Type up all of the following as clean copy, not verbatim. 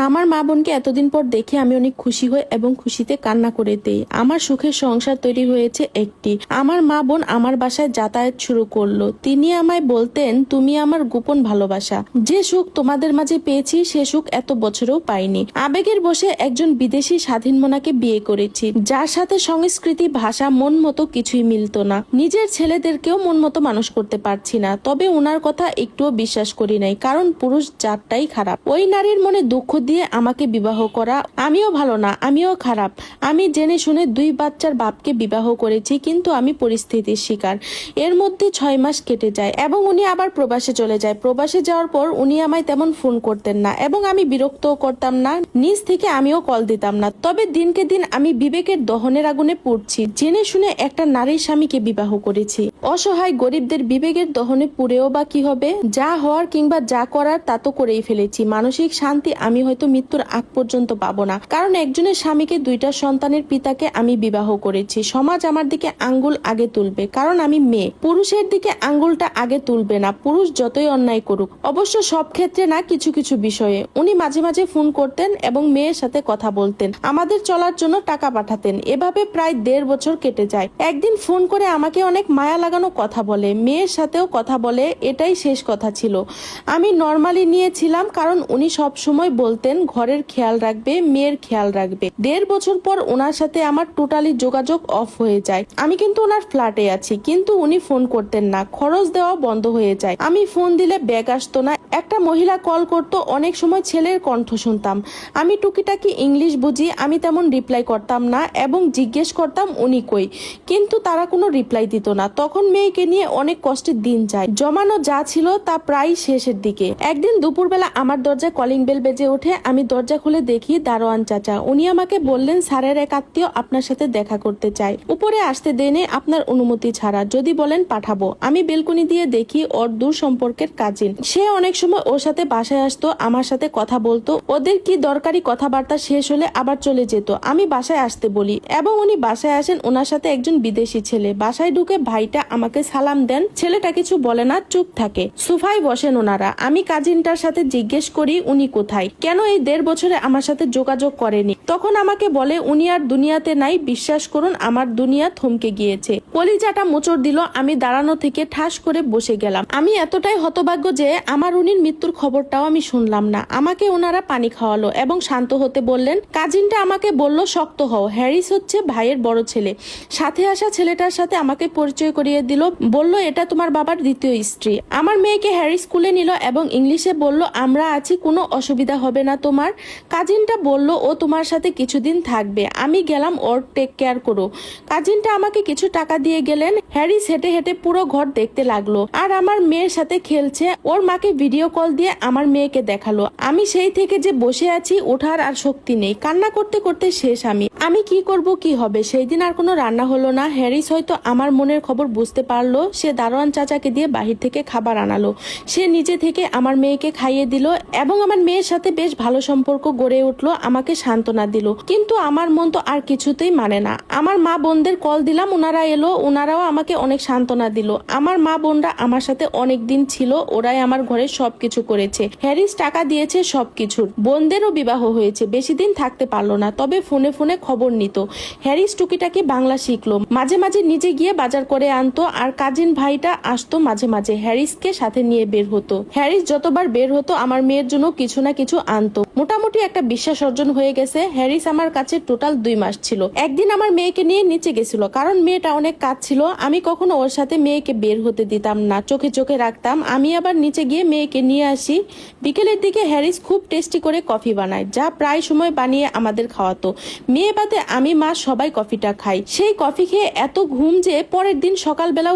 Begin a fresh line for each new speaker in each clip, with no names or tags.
আমার মা বোনকে এতদিন পর দেখে আমি অনেক খুশি হই এবং খুশিতে কান্না করে দেই। আমার সুখের সংসার তৈরি হয়েছে একটি। আমার মা বোন আমার বাসায় যাতায়াত শুরু করলো। তিনি আমায় বলতেন, তুমি আমার গোপন ভালোবাসা। যে সুখ তোমাদের মাঝে পেয়েছি সে সুখ এত বছরেও পাইনি। আবেগের বসে একজন বিদেশি স্বাধীন মনাকে বিয়ে করেছি, যার সাথে সংস্কৃতি ভাষা মন মতো কিছুই মিলতো না। নিজের ছেলেদেরকেও মন মতো মানুষ করতে পারছি না। তবে ওনার কথা একটুও বিশ্বাস করি নাই, কারণ পুরুষ জাতটাই খারাপ। ওই নারীর মনে দুঃখ দিয়ে আমাকে বিবাহ করা। আমিও ভালো না, আমিও খারাপ। আমি জেনে শুনে 2 বাচ্চার বাপকে বিবাহ করেছি, কিন্তু আমি পরিস্থিতির শিকার। এর মধ্যে 6 মাস কেটে যায় এবং উনি আবার প্রবাসে চলে যায়। প্রবাসে যাওয়ার পর উনি আমায় তেমন ফোন করতেন না এবং আমি বিরক্তও করতাম না। নিজ থেকে আমিও কল দিতাম না। তবে দিনকে দিন আমি বিবেকের দহনের আগুনে পুড়ছি। জেনে শুনে একটা নারীর স্বামীকে বিবাহ করেছি। অসহায় গরিবদের বিবেকের দহনে পুড়েও বা কি হবে? যা হওয়ার কিংবা যা করার তা তো করেই ফেলেছি। মানসিক শান্তি আমি হয়তো মৃত্যুর আগ পর্যন্ত পাবো না, কারণ একজনের স্বামীকে 2টা সন্তানের পিতাকে আমি বিবাহ করেছি। সমাজ আমার দিকে আঙ্গুল আগে তুলবে, কারণ আমি মেয়ে। পুরুষের দিকে আঙ্গুলটা আগে তুলবে না, পুরুষ যতই অন্যায় করুক। অবশ্য সব ক্ষেত্রে না, কিছু কিছু বিষয়ে। উনি মাঝে মাঝে ফোন করতেন এবং মেয়ের সাথে কথা বলতেন, আমাদের চলার জন্য টাকা পাঠাতেন। এভাবে প্রায় 1.5 বছর কেটে যায়। একদিন ফোন করে আমাকে অনেক মায়া লাগানো কথা বলে, মেয়ের সাথেও কথা বলে। এটাই শেষ কথা ছিল। আমি নর্মালি নিয়েছিলাম, কারণ উনি সব সময় বলতেন ঘরের খেয়াল রাখবে, মেয়ের খেয়াল রাখবে। 1.5 বছর পর ওনার সাথে আমার টোটালি যোগাযোগ অফ হয়ে যায়। আমি কিন্তু ওনার ফ্ল্যাটে আছি, কিন্তু উনি ফোন করতেন না। খরচ দেওয়া বন্ধ হয়ে যায়। আমি ফোন দিলে ব্যাগ আসতো না। একটা মহিলা কল করতো, অনেক সময় ছেলের কণ্ঠ শুনতাম। আমি টুকিটাকি ইংলিশ বুঝি, আমি তেমন রিপ্লাই করতাম না এবং জিজ্ঞেস করতাম উনি কই, কিন্তু তারা কোনো রিপ্লাই দিত না। তখন মেয়েকে নিয়ে অনেক কষ্টের দিন যায়। জমানো যা ছিল তা প্রায় শেষের দিকে। একদিন দুপুরবেলা আমার দরজায় কলিং বেল বেজে ওঠে। আমি দরজা খুলে দেখি দারোয়ান চাচা। উনি আমাকে বললেন, স্যারের এক আত্মীয় আপনার সাথে দেখা করতে চায়, উপরে আসতে দেনে আপনার অনুমতি ছাড়া, যদি বলেন পাঠাবো। আমি বেলকনি দিয়ে দেখি ওর দূর সম্পর্কের কাজিন। সে অনেক সময় ওর সাথে বাসায় আসতো, আমার সাথে কথা বলতো। ওদের কি দরকারি কথাবার্তা শেষ হলে আবার চলে যেত। আমি বাসায় আসতে বলি এবং উনি বাসায় আসেন। ওনার সাথে একজন বিদেশি ছেলে। বাসায় ঢুকে ভাইটা আমাকে সালাম দেন। ছেলেটা কিছু বলে না, চুপ থাকে। সোফায় বসেন ওনারা। আমি কাজিনটার সাথে জিজ্ঞেস করি উনি কোথায়, কেন এই 1.5 বছরে আমার সাথে যোগাযোগ করেনি। তখন আমাকে বলে উনি আর দুনিয়াতে নাই, বিশ্বাস করুন আমার দুনিয়া থমকে গিয়েছে। কলিজাটা মোচড় দিল। আমি দাঁড়ানো থেকে ঠাস করে বসে গেলাম। আমি এতটাই হতভাগ্য যে আমার উনির মৃত্যুর খবরটাও আমি শুনলাম না। আমাকে ওনারা পানি খাওয়ালো এবং শান্ত হতে বললেন। কাজিনটা আমাকে বলল, শক্ত হও, হ্যারিস হচ্ছে ভাইয়ের বড় ছেলে। সাথে আসা ছেলেটার সাথে আমাকে পরিচয় করিয়ে দিল। বলল এটা তোমার বাবার দ্বিতীয় স্ত্রী। আমার মেয়েকে হ্যারিস স্কুলে নিল এবং ইংলিশে বলল, আমরা আছি, কোনো অসুবিধা হবে না তোমার। কাজিনটা বলল ও তোমার সাথে কিছুদিন থাকবে। আমি গেলাম, ওর টেক কেয়ার করো। কাজিনটা আমাকে কিছু টাকা দিয়ে গেলেন। হ্যারিস হেঁটে হেঁটে পুরো ঘর দেখতে লাগলো আর আমার মেয়ের সাথে খেলছে। ওর মাকে ভিডিও কল দিয়ে আমার মেয়েকে দেখালো। আমি সেই থেকে যে বসে আছি, ওঠার আর শক্তি নেই। কান্না করতে করতে শেষ। আমি কি করব, কি হবে। সেই দিন আর কোনো রান্না হলো না। হ্যারিস হয়তো আমার মনের খবর বুঝতে পারলো। সে দারোয়ান চাচাকে দিয়ে বাহির থেকে খাবার আনালো। সে নিজে থেকে আমার মেয়েকে খাইয়ে দিল এবং আমার মেয়ের সাথে বেশ ভালো সম্পর্ক গড়ে উঠলো। আমাকে সান্ত্বনা দিল, কিন্তু আমার মন তো আর কিছুতেই মানে না। আমার মা বোনদের কল দিলাম, ওনারা এলো। ওনারাও আমাকে অনেক সান্ত্বনা দিল। আমার মা বোনরা আমার সাথে অনেক দিন ছিল, ওরাই আমার ঘরে সবকিছু করেছে। হ্যারিস টাকা দিয়েছে সবকিছুর। বোনদেরও বিবাহ হয়েছে, বেশি দিন থাকতে পারলো না, তবে ফোনে ফোনে খবর নিত। হ্যারিস টুকিটাকি বাংলা শিখলো, মাঝে মাঝে নিজে গিয়ে বাজার করে আনতো আর কাজিন ভাইটা আসতো মাঝে মাঝে। হ্যারিসকে সাথে নিয়ে বের হতো। হ্যারিস যতবার বের হতো আমার মেয়ের জন্য কিছু না কিছু আনতো। মোটামুটি একটা বিশ্বাস অর্জন হয়ে গেছে। হ্যারিস আমার কাছে টোটাল 2 মাস ছিল। একদিন আমার মেয়েকে নিয়ে নিচে গেছিল, কারণ মেয়েটা অনেক কাজ ছিল। আমি কখনো ওর সাথে মেয়েকে বের হতে দিতাম না, চোখে চোখে রাখতাম। আমি আবার নিচে গিয়ে মেয়েকে নিয়ে আসি। বিকেলের দিকে হ্যারিস খুব টেস্টি করে কফি বানায়, যা প্রায় সময় বানিয়ে আমাদের খাওয়াতো। মেয়ে বাদে আমি মা সবাই কফিটা খাই। সেই কফি খেয়ে এত ঘুম যে পরের দিন সকালবেলা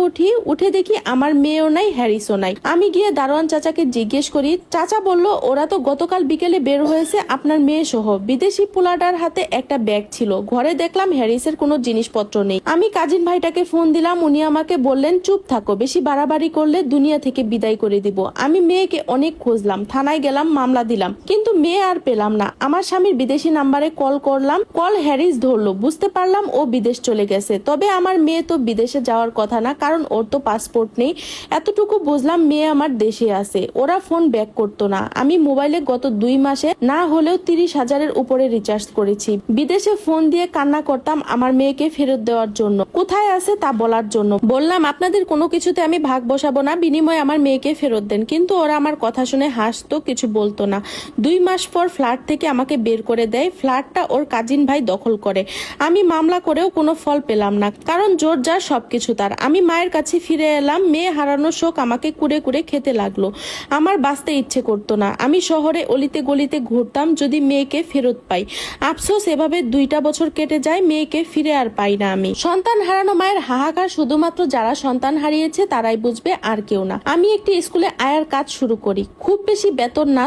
উঠে দেখি আমার মেয়েও নাই, হ্যারিসও নাই। আমি গিয়ে দারোয়ান চাচাকে জিজ্ঞেস করি। চাচা বলল, ওরা তো গতকাল বিকেলে বের হয়েছে আপনার মেয়ে সহ। বিদেশি পোলাটার হাতে একটা ব্যাগ ছিল। ঘরে দেখলাম হ্যারিসের কোনো জিনিসপত্র নেই। আমি কাজিন ভাইটাকে ফোন দিলাম। উনি আমাকে বললেন, চুপ থাকো, বেশি বাড়াবাড়ি করলে দুনিয়া থেকে বিদায় করে দিব। আমি মেয়েকে অনেক খুঁজলাম, থানায় গেলাম, মামলা দিলাম, কিন্তু মেয়ে আর পেলাম না। আমার স্বামীর বিদেশি নাম্বারে কল করলাম, কল হ্যারিস ধরলো। বুঝতে পারলাম ও বিদেশ চলে গেছে। তবে আমার মেয়ে তো বিদেশে যাওয়ার কথা না, কারণ ওর তো পাসপোর্ট নেই। এতটুকু বুঝলাম মেয়ে আমার দেশে আছে। ওরা ফোন ব্যাক করতো না। আমি মোবাইলে গত 2 মাস মাসে না হলেও 30,000-এর উপরে রিচার্জ করেছি। বিদেশে ফোন দিয়ে কান্না করতাম আমার মেয়েকে ফেরত দেওয়ার জন্য, কোথায় আছে তা বলার জন্য। বললাম আপনাদের কোনো কিছুতে আমি ভাগ বসাবো না, বিনিময়ে আমার মেয়েকে ফেরত দেন। কিন্তু ওরা আমার কথা শুনে হাসতো, কিছু বলতো না। 2 মাস পর ফ্ল্যাট থেকে আমাকে বের করে দেয়। ফ্ল্যাটটা ওর কাজিন ভাই দখল করে। আমি মামলা করেও কোনো ফল পেলাম না, কারণ জোর যার সবকিছু তার। আমি মায়ের কাছে ফিরে এলাম। মেয়ে হারানোর শোক আমাকে কুড়ে কুড়ে খেতে লাগলো। আমার বাঁচতে ইচ্ছে করতো না। আমি শহরে অলিতে গলিতে ঘুরতাম যদি মেয়েকে ফেরত পাই। আফসোস, এভাবে 2টা বছর কেটে যায়, মেয়েকে ফিরে আর পাই না আমি। সন্তান হারানো মায়ের হাহাকার শুধুমাত্র যারা সন্তান হারিয়েছে তারাই বুঝবে, আর কেউ না। আমি একটি স্কুলে আয়ার কাজ শুরু করি। খুব বেশি বেতন না,